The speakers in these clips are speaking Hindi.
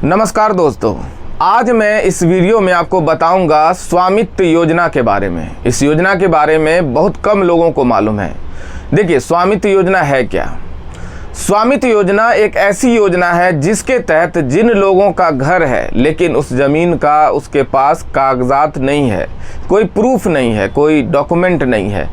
नमस्कार दोस्तों, आज मैं इस वीडियो में आपको बताऊंगा स्वामित्व योजना के बारे में। इस योजना के बारे में बहुत कम लोगों को मालूम है। देखिए, स्वामित्व योजना है क्या? स्वामित्व योजना एक ऐसी योजना है जिसके तहत जिन लोगों का घर है लेकिन उस ज़मीन का उसके पास कागजात नहीं है, कोई प्रूफ नहीं है, कोई डॉक्यूमेंट नहीं है,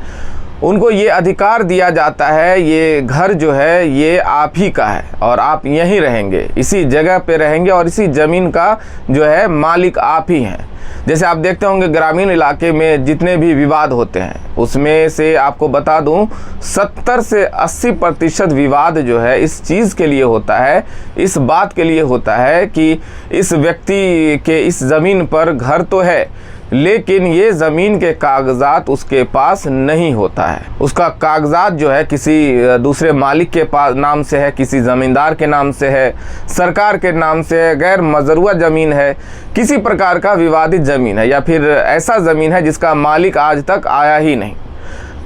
उनको ये अधिकार दिया जाता है, ये घर जो है ये आप ही का है और आप यहीं रहेंगे, इसी जगह पे रहेंगे और इसी ज़मीन का जो है मालिक आप ही हैं। जैसे आप देखते होंगे ग्रामीण इलाके में जितने भी विवाद होते हैं उसमें से आपको बता दूं 70 से 80% विवाद जो है इस चीज़ के लिए होता है, इस बात के लिए होता है कि इस व्यक्ति के इस ज़मीन पर घर तो है लेकिन ये ज़मीन के कागजात उसके पास नहीं होता है। उसका कागजात जो है किसी दूसरे मालिक के पास नाम से है, किसी ज़मींदार के नाम से है, सरकार के नाम से है, गैर मजरूआ ज़मीन है, किसी प्रकार का विवादित ज़मीन है या फिर ऐसा ज़मीन है जिसका मालिक आज तक आया ही नहीं।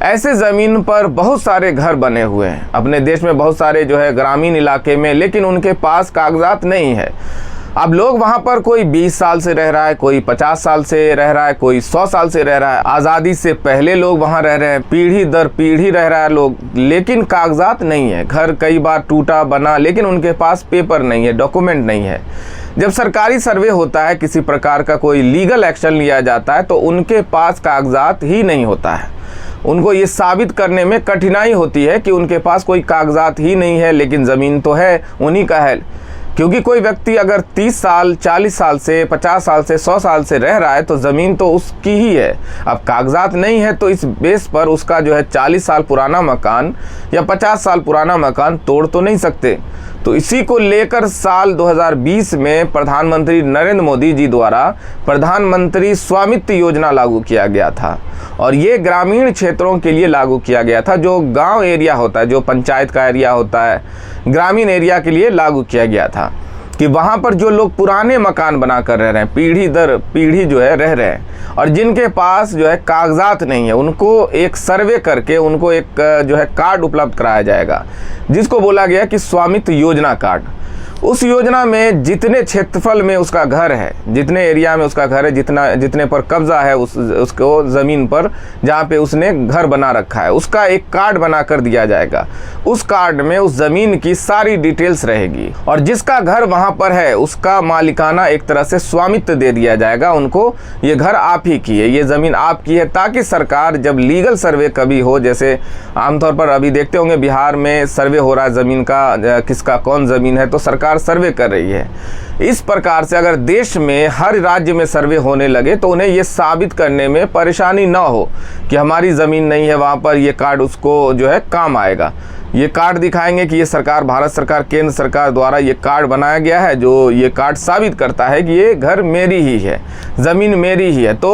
ऐसे ज़मीन पर बहुत सारे घर बने हुए हैं अपने देश में, बहुत सारे जो है ग्रामीण इलाके में, लेकिन उनके पास कागजात नहीं है। अब लोग वहाँ पर कोई 20 साल से रह रहा है, कोई 50 साल से रह रहा है, कोई 100 साल से रह रहा है, आज़ादी से पहले लोग वहाँ रह रहे हैं, पीढ़ी दर पीढ़ी रह रहा है लोग, लेकिन कागजात नहीं है। घर कई बार टूटा बना लेकिन उनके पास पेपर नहीं है, डॉक्यूमेंट नहीं है। जब सरकारी सर्वे होता है, किसी प्रकार का कोई लीगल एक्शन लिया जाता है तो उनके पास कागजात ही नहीं होता है। उनको ये साबित करने में कठिनाई होती है कि उनके पास कोई कागजात ही नहीं है लेकिन ज़मीन तो है, उन्हीं का है। क्योंकि कोई व्यक्ति अगर 30 साल, 40 साल से, 50 साल से, 100 साल से रह रहा है तो ज़मीन तो उसकी ही है। अब कागजात नहीं है तो इस बेस पर उसका जो है 40 साल पुराना मकान या 50 साल पुराना मकान तोड़ तो नहीं सकते। तो इसी को लेकर साल 2020 में प्रधानमंत्री नरेंद्र मोदी जी द्वारा प्रधानमंत्री स्वामित्व योजना लागू किया गया था और ये ग्रामीण क्षेत्रों के लिए लागू किया गया था। जो गांव एरिया होता है, जो पंचायत का एरिया होता है, ग्रामीण एरिया के लिए लागू किया गया था कि वहाँ पर जो लोग पुराने मकान बनाकर रह रहे हैं, पीढ़ी दर पीढ़ी जो है रह रहे हैं और जिनके पास जो है कागजात नहीं है, उनको एक सर्वे करके उनको एक जो है कार्ड उपलब्ध कराया जाएगा जिसको बोला गया कि स्वामित्व योजना कार्ड। उस योजना में जितने क्षेत्रफल में उसका घर है, जितने एरिया में उसका घर है, जितने पर कब्जा है उसको ज़मीन पर जहाँ पे उसने घर बना रखा है, उसका एक कार्ड बना कर दिया जाएगा। उस कार्ड में उस ज़मीन की सारी डिटेल्स रहेगी और जिसका घर वहाँ पर है उसका मालिकाना एक तरह से स्वामित्व दे दिया जाएगा उनको। ये घर आप ही की है, ये ज़मीन आपकी है, ताकि सरकार जब लीगल सर्वे कभी हो, जैसे आमतौर पर अभी देखते होंगे बिहार में सर्वे हो रहा है ज़मीन का, किसका कौन ज़मीन है, तो सरकार सर्वे कर रही है। इस प्रकार से अगर देश में हर राज्य में सर्वे होने लगे तो उन्हें ये साबित करने में परेशानी ना हो कि हमारी ज़मीन नहीं है वहाँ पर, ये कार्ड उसको जो है काम आएगा। ये कार्ड दिखाएंगे कि ये सरकार, भारत सरकार, केंद्र सरकार द्वारा ये कार्ड बनाया गया है जो ये कार्ड साबित करता है कि ये घर मेरी ही है, ज़मीन मेरी ही है। तो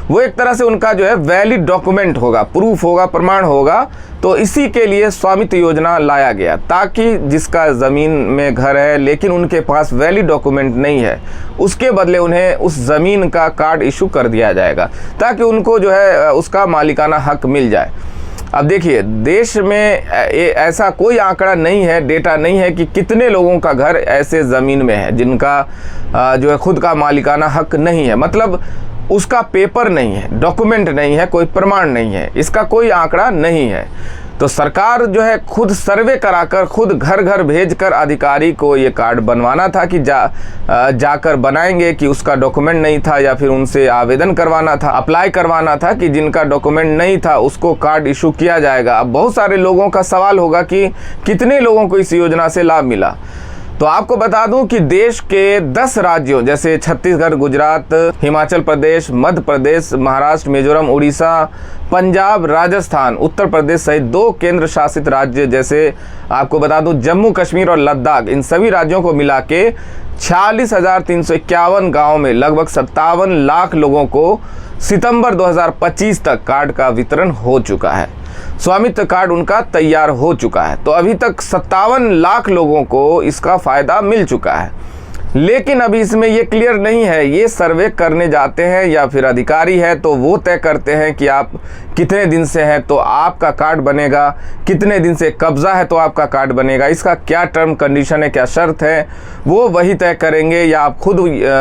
वो एक तरह से उनका जो है वैलिड डॉक्यूमेंट होगा, प्रूफ होगा, प्रमाण होगा। तो इसी के लिए स्वामित्व योजना लाया गया ताकि जिसका ज़मीन में घर है लेकिन उनके पास वैलिड डॉक्यूमेंट नहीं है, उसके बदले उन्हें उस ज़मीन का कार्ड इशू कर दिया जाएगा ताकि उनको जो है उसका मालिकाना हक मिल जाए। अब देखिए, देश में ऐसा कोई आंकड़ा नहीं है, डेटा नहीं है कि कितने लोगों का घर ऐसे ज़मीन में है जिनका जो है खुद का मालिकाना हक नहीं है, मतलब उसका पेपर नहीं है, डॉक्यूमेंट नहीं है, कोई प्रमाण नहीं है, इसका कोई आंकड़ा नहीं है। तो सरकार जो है खुद सर्वे कराकर, खुद घर घर भेजकर अधिकारी को ये कार्ड बनवाना था कि जाकर बनाएंगे कि उसका डॉक्यूमेंट नहीं था, या फिर उनसे आवेदन करवाना था, अप्लाई करवाना था कि जिनका डॉक्यूमेंट नहीं था उसको कार्ड इशू किया जाएगा। अब बहुत सारे लोगों का सवाल होगा कि कितने लोगों को इस योजना से लाभ मिला। तो आपको बता दूं कि देश के 10 राज्यों जैसे छत्तीसगढ़, गुजरात, हिमाचल प्रदेश, मध्य प्रदेश, महाराष्ट्र, मिजोरम, उड़ीसा, पंजाब, राजस्थान, उत्तर प्रदेश सहित 2 केंद्र शासित राज्य जैसे आपको बता दूं जम्मू कश्मीर और लद्दाख, इन सभी राज्यों को मिला के 46,351 गाँव में लगभग 57 लाख लोगों को सितंबर 2025 तक कार्ड का वितरण हो चुका है। स्वामित्व कार्ड उनका तैयार हो चुका है। तो अभी तक 57 लाख लोगों को इसका फ़ायदा मिल चुका है। लेकिन अभी इसमें ये क्लियर नहीं है, ये सर्वे करने जाते हैं या फिर अधिकारी है तो वो तय करते हैं कि आप कितने दिन से हैं तो आपका कार्ड बनेगा, कितने दिन से कब्ज़ा है तो आपका कार्ड बनेगा। इसका क्या टर्म कंडीशन है, क्या शर्त है, वो वही तय करेंगे। या आप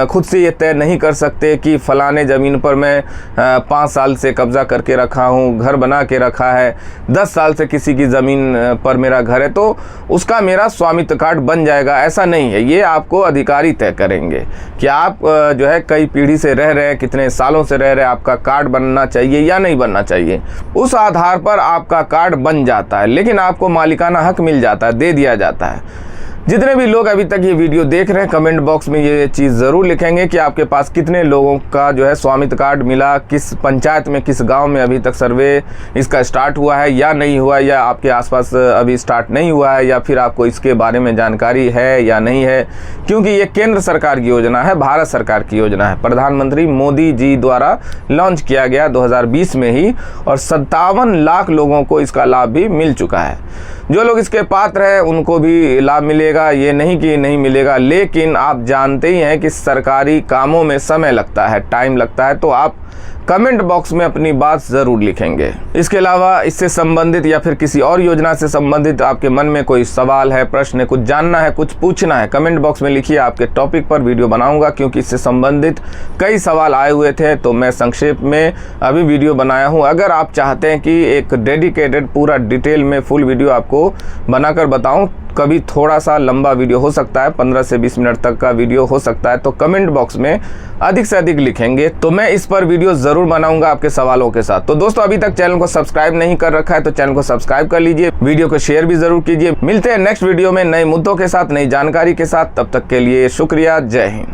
खुद से ये तय नहीं कर सकते कि फ़लाने ज़मीन पर मैं 5 साल से कब्ज़ा करके रखा हूँ, घर बना के रखा है, 10 साल से किसी की ज़मीन पर मेरा घर है तो उसका मेरा स्वामित्व कार्ड बन जाएगा। ऐसा नहीं है, ये आपको अधिकारी तय करेंगे कि आप जो है कई पीढ़ी से रह रहे हैं, कितने सालों से रह रहे हैं, आपका कार्ड बनना चाहिए या नहीं बनना चाहिए। उस आधार पर आपका कार्ड बन जाता है, लेकिन आपको मालिकाना हक मिल जाता है, दे दिया जाता है। जितने भी लोग अभी तक ये वीडियो देख रहे हैं, कमेंट बॉक्स में ये चीज़ ज़रूर लिखेंगे कि आपके पास कितने लोगों का जो है स्वामित्व कार्ड मिला, किस पंचायत में, किस गांव में अभी तक सर्वे इसका स्टार्ट हुआ है या नहीं हुआ, या आपके आसपास अभी स्टार्ट नहीं हुआ है, या फिर आपको इसके बारे में जानकारी है या नहीं है। क्योंकि ये केंद्र सरकार की योजना है, भारत सरकार की योजना है, प्रधानमंत्री मोदी जी द्वारा लॉन्च किया गया 2020 में ही, और 57 लाख लोगों को इसका लाभ भी मिल चुका है। जो लोग इसके पात्र हैं उनको भी लाभ मिलेगा, ये नहीं कि नहीं मिलेगा। लेकिन आप जानते ही हैं कि सरकारी कामों में समय लगता है, टाइम लगता है, तो आप कमेंट बॉक्स में अपनी बात ज़रूर लिखेंगे। इसके अलावा इससे संबंधित या फिर किसी और योजना से संबंधित आपके मन में कोई सवाल है, प्रश्न है, कुछ जानना है, कुछ पूछना है, कमेंट बॉक्स में लिखिए। आपके टॉपिक पर वीडियो बनाऊंगा, क्योंकि इससे संबंधित कई सवाल आए हुए थे तो मैं संक्षेप में अभी वीडियो बनाया हूं। अगर आप चाहते हैं कि एक डेडिकेटेड पूरा डिटेल में फुल वीडियो आपको बनाकर बताऊं, कभी थोड़ा सा लंबा वीडियो हो सकता है, 15 से 20 मिनट तक का वीडियो हो सकता है, तो कमेंट बॉक्स में अधिक से अधिक लिखेंगे तो मैं इस पर वीडियो ज़रूर बनाऊंगा आपके सवालों के साथ। तो दोस्तों, अभी तक चैनल को सब्सक्राइब नहीं कर रखा है तो चैनल को सब्सक्राइब कर लीजिए, वीडियो को शेयर भी ज़रूर कीजिए। मिलते हैं नेक्स्ट वीडियो में नए मुद्दों के साथ, नई जानकारी के साथ। तब तक के लिए शुक्रिया, जय हिंद।